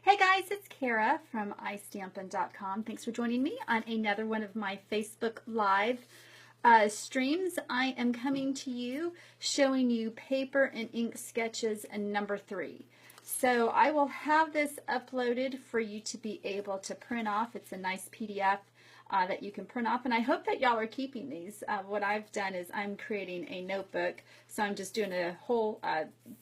Hey guys, it's Kara from iStampin.com. Thanks for joining me on another one of my Facebook Live streams. I am coming to you showing you paper and ink sketches and number 3. So I will have this uploaded for you to be able to print off. It's a nice PDF that you can print off, and I hope that y'all are keeping these. What I've done is I'm creating a notebook, so I'm just doing a whole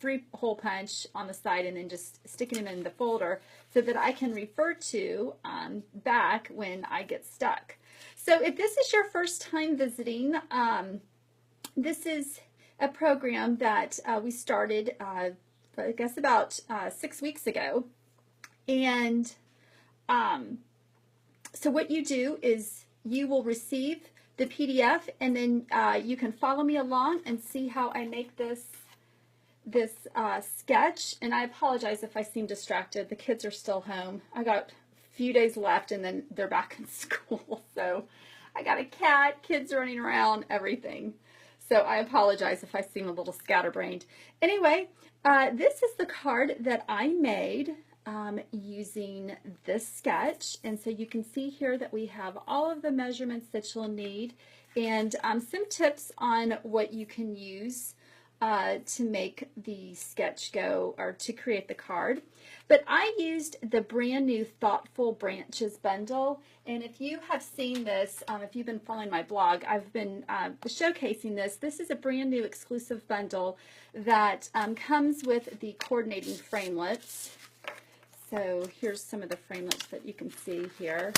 3-hole punch on the side and then just sticking them in the folder so that I can refer to back when I get stuck. So if this is your first time visiting, this is a program that we started I guess about 6 weeks ago, and so what you do is you will receive the PDF, and then you can follow me along and see how I make this sketch. And I apologize if I seem distracted. The kids are still home. I got a few days left and then they're back in school. So I got a cat, kids running around, everything. So I apologize if I seem a little scatterbrained. Anyway, this is the card that I made using this sketch, and so you can see here that we have all of the measurements that you'll need, and some tips on what you can use to make the sketch go, or to create the card. But I used the brand new Thoughtful Branches bundle, and if you have seen this, if you've been following my blog, I've been showcasing this. This is a brand new exclusive bundle that comes with the coordinating framelits. So here's some of the framelits that you can see here.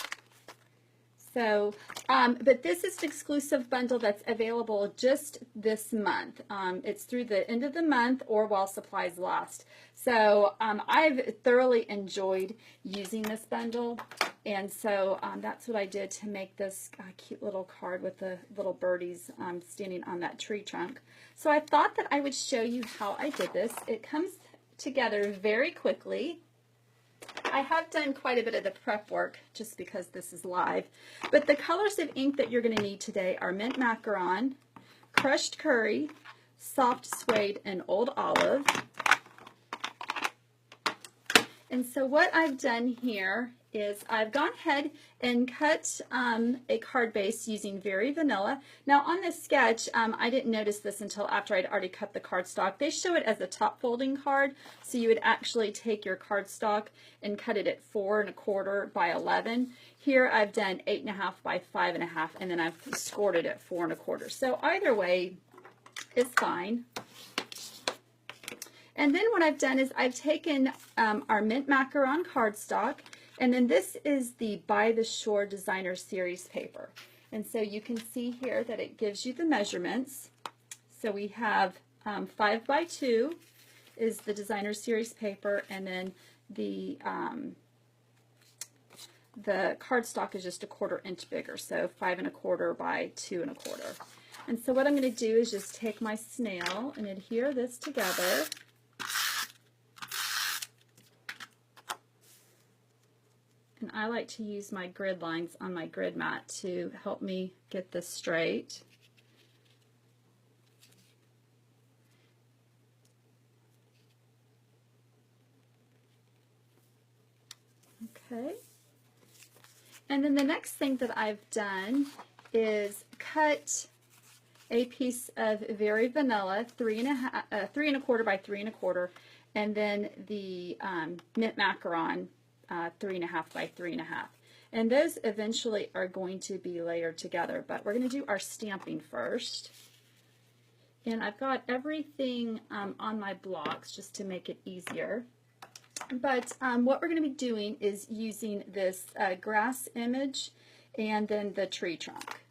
So, but this is an exclusive bundle that's available just this month. It's through the end of the month or while supplies last. So I've thoroughly enjoyed using this bundle, and so that's what I did to make this cute little card with the little birdies standing on that tree trunk. So I thought that I would show you how I did this. It comes together very quickly. I have done quite a bit of the prep work just because this is live, but the colors of ink that you're going to need today are mint macaron, crushed curry, soft suede, and old olive. And so what I've done here is I've gone ahead and cut a card base using Very Vanilla. Now on this sketch, I didn't notice this until after I'd already cut the cardstock. They show it as a top folding card, so you would actually take your cardstock and cut it at 4 1/4 by 11. Here I've done 8 1/2 by 5 1/2, and then I've scored it at 4 1/4. So either way is fine. And then what I've done is I've taken our mint macaron cardstock, and then this is the By the Shore Designer Series paper. And so you can see here that it gives you the measurements. So we have 5 by 2 is the Designer Series paper, and then the cardstock is just 1/4 inch bigger, so 5 1/4 by 2 1/4. And so what I'm going to do is just take my snail and adhere this together. And I like to use my grid lines on my grid mat to help me get this straight. Okay. And then the next thing that I've done is cut a piece of Very Vanilla, 3 1/4 by 3 1/4, and then the mint macaron, 3 1/2 by 3 1/2. And those eventually are going to be layered together, but we're going to do our stamping first. And I've got everything on my blocks just to make it easier. But what we're going to be doing is using this grass image and then the tree trunk.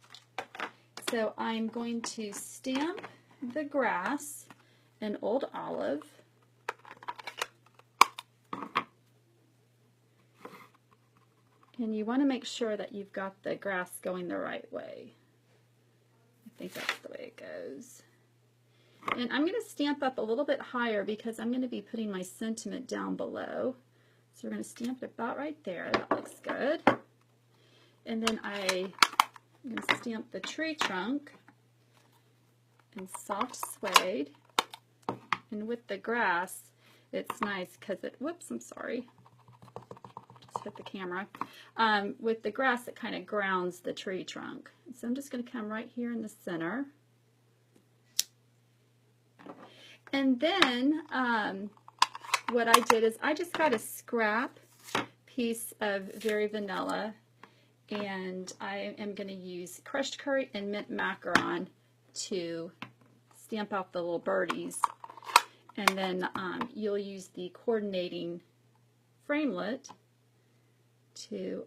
So I'm going to stamp the grass in old olive. And you want to make sure that you've got the grass going the right way. I think that's the way it goes. And I'm going to stamp up a little bit higher because I'm going to be putting my sentiment down below. So we're going to stamp it about right there. That looks good. And then I'm going to stamp the tree trunk in soft suede. And with the grass, it's nice because it, whoops, I'm sorry. hit the camera. With the grass, it kind of grounds the tree trunk. So I'm just going to come right here in the center. And then what I did is I just got a scrap piece of Very Vanilla, and I am going to use crushed curry and mint macaron to stamp out the little birdies. And then you'll use the coordinating framelit to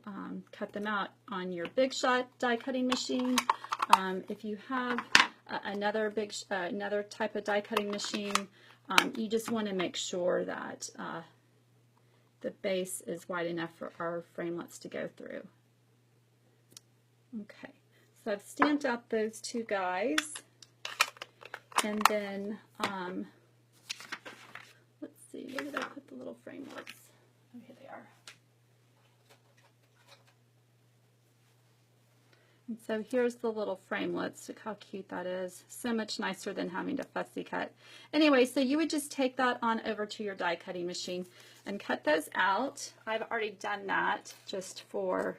cut them out on your Big Shot die cutting machine. If you have another type of die cutting machine, you just want to make sure that the base is wide enough for our framelits to go through. Okay, so I've stamped out those two guys, and then let's see, where did I put the little framelits? Oh, here they are. And so here's the little framelits. Look how cute that is. So much nicer than having to fussy cut. Anyway, so you would just take that on over to your die cutting machine and cut those out. I've already done that just for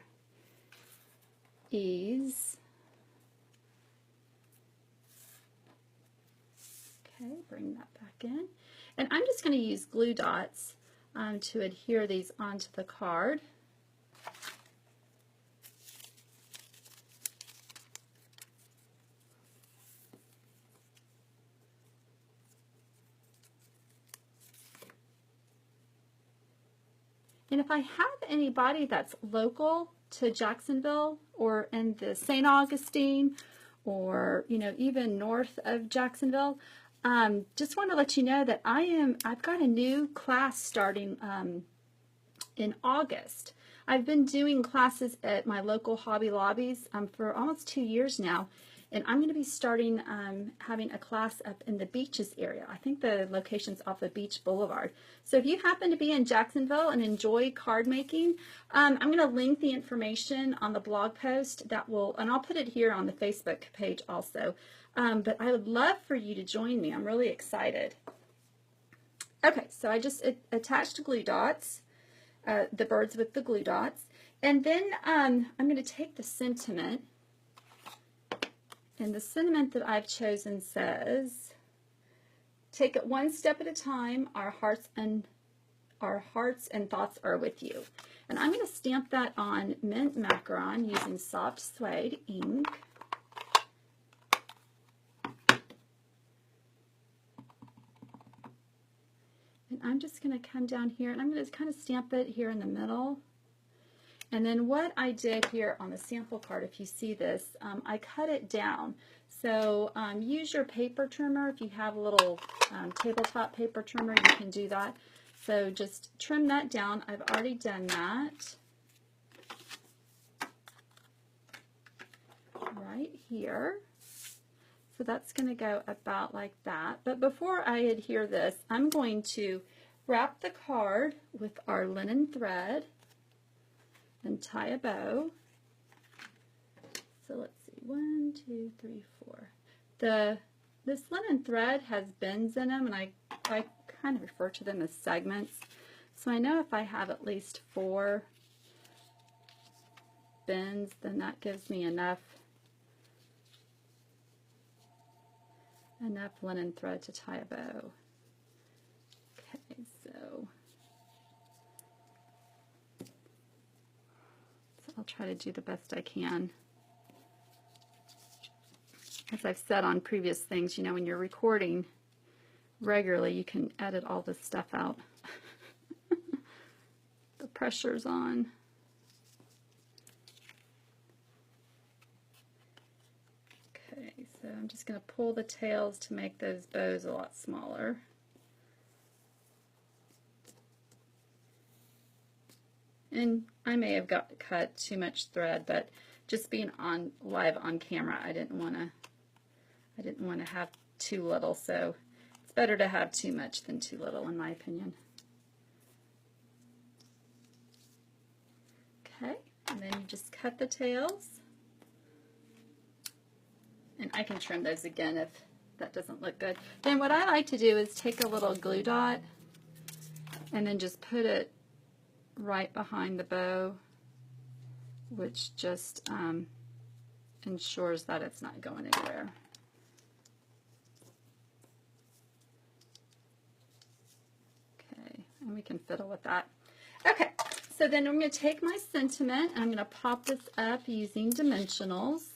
ease. Okay, bring that back in. And I'm just going to use glue dots to adhere these onto the card. And if I have anybody that's local to Jacksonville or in the St. Augustine or, you know, even north of Jacksonville, just want to let you know that I've got a new class starting in August. I've been doing classes at my local Hobby Lobbies for almost 2 years now, and I'm going to be starting having a class up in the Beaches area. I think the location's off of Beach Boulevard. So if you happen to be in Jacksonville and enjoy card making, I'm going to link the information on the blog post that will, and I'll put it here on the Facebook page also. But I would love for you to join me. I'm really excited. Okay, so I just attached glue dots, the birds with the glue dots, and then I'm going to take the sentiment. And the sentiment that I've chosen says, "Take it one step at a time. Our hearts and thoughts are with you." And I'm going to stamp that on mint macaron using soft suede ink. And I'm just going to come down here and I'm going to kind of stamp it here in the middle. And then what I did here on the sample card, if you see this, I cut it down. So use your paper trimmer. If you have a little tabletop paper trimmer, you can do that. So just trim that down. I've already done that. Right here. So that's going to go about like that. But before I adhere this, I'm going to wrap the card with our linen thread and tie a bow. So let's see, 1, 2, 3, 4. This linen thread has bends in them, and I kind of refer to them as segments. So I know if I have at least 4 bends, then that gives me enough linen thread to tie a bow. Okay, so I'll try to do the best I can. As I've said on previous things, you know, when you're recording regularly, you can edit all this stuff out. The pressure's on. Okay, so I'm just going to pull the tails to make those bows a lot smaller. And I may have cut too much thread, but just being live on camera, I didn't want to have too little, so it's better to have too much than too little, in my opinion. Okay, and then you just cut the tails, and I can trim those again if that doesn't look good. Then what I like to do is take a little glue dot and then just put it right behind the bow, which just ensures that it's not going anywhere. Okay, and we can fiddle with that. Okay, so then I'm going to take my sentiment and I'm going to pop this up using dimensionals.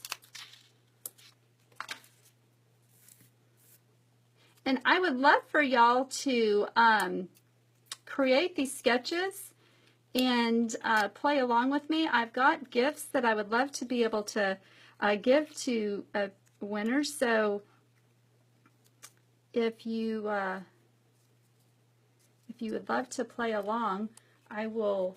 And I would love for y'all to create these sketches and play along with me. I've got gifts that I would love to be able to give to winners. So if you would love to play along, I will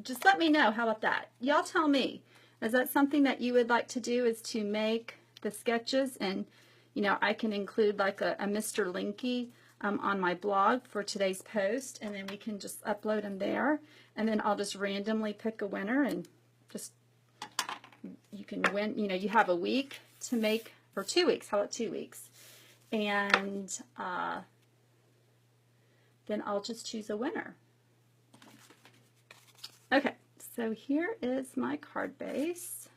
just let me know. How about that? Y'all tell me. Is that something that you would like to do, is to make the sketches? And you know, I can include like a Mr. Linky on my blog for today's post, and then we can just upload them there. And then I'll just randomly pick a winner, and just, you can win, you know, you have a week to make, or 2 weeks, how about 2 weeks? And then I'll just choose a winner. Okay, so here is my card base.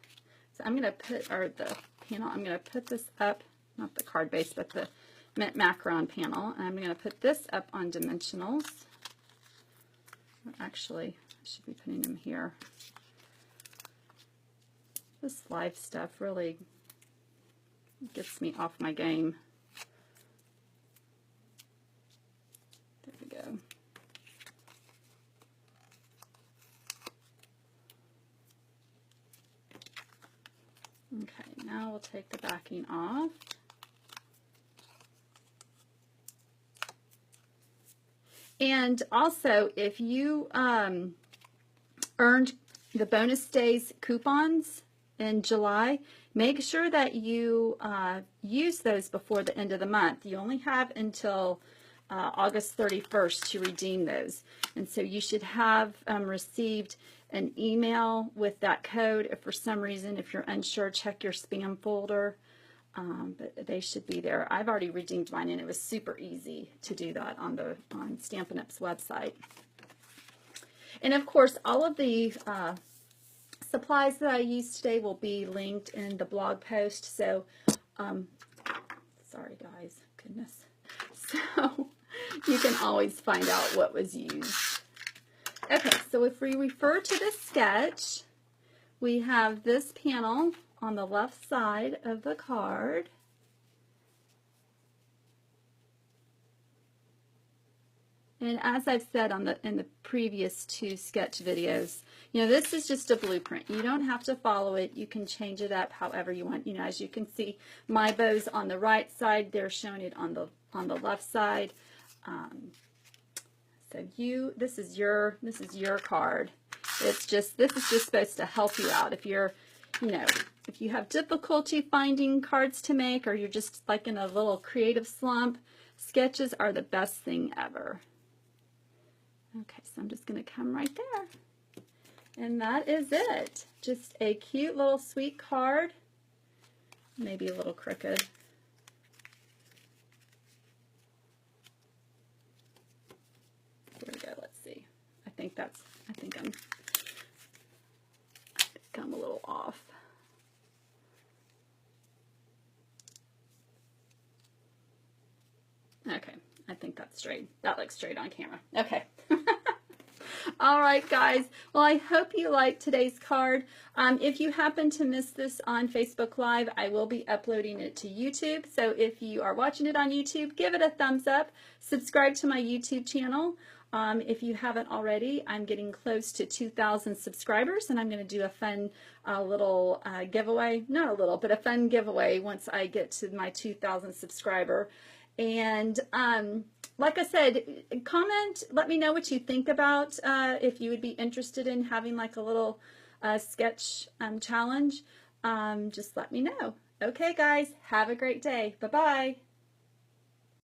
So I'm going to put, or the panel, I'm going to put this up, not the card base, but the macaron panel. And I'm going to put this up on dimensionals. Actually, I should be putting them here. This live stuff really gets me off my game. There we go. Okay, now we'll take the backing off. And also, if you earned the bonus days coupons in July, make sure that you use those before the end of the month. You only have until August 31st to redeem those. And so you should have received an email with that code. If for some reason, if you're unsure, check your spam folder. But they should be there. I've already redeemed mine, and it was super easy to do that on Stampin' Up's website. And of course, all of the supplies that I used today will be linked in the blog post. So, sorry guys, goodness. So you can always find out what was used. Okay, so if we refer to the sketch, we have this panel on the left side of the card. And as I've said in the previous 2 sketch videos, you know, this is just a blueprint. You don't have to follow it. You can change it up however you want. You know, as you can see, my bow's on the right side. They're showing it on the left side. So this is your card. This is just supposed to help you out if you're, you know, if you have difficulty finding cards to make, or you're just like in a little creative slump, sketches are the best thing ever. Okay, so I'm just going to come right there. And that is it. Just a cute little sweet card. Maybe a little crooked. Here we go, let's see. I think I'm a little off. Okay, I think that's straight. That looks straight on camera. Okay. All right, guys. Well, I hope you liked today's card. If you happen to miss this on Facebook Live, I will be uploading it to YouTube. So if you are watching it on YouTube, give it a thumbs up. Subscribe to my YouTube channel. If you haven't already, I'm getting close to 2,000 subscribers, and I'm going to do a fun little giveaway. Not a little, but a fun giveaway once I get to my 2,000 subscriber. And like I said, comment, let me know what you think about if you would be interested in having like a little sketch challenge. Just let me know. Okay, guys, have a great day. Bye-bye.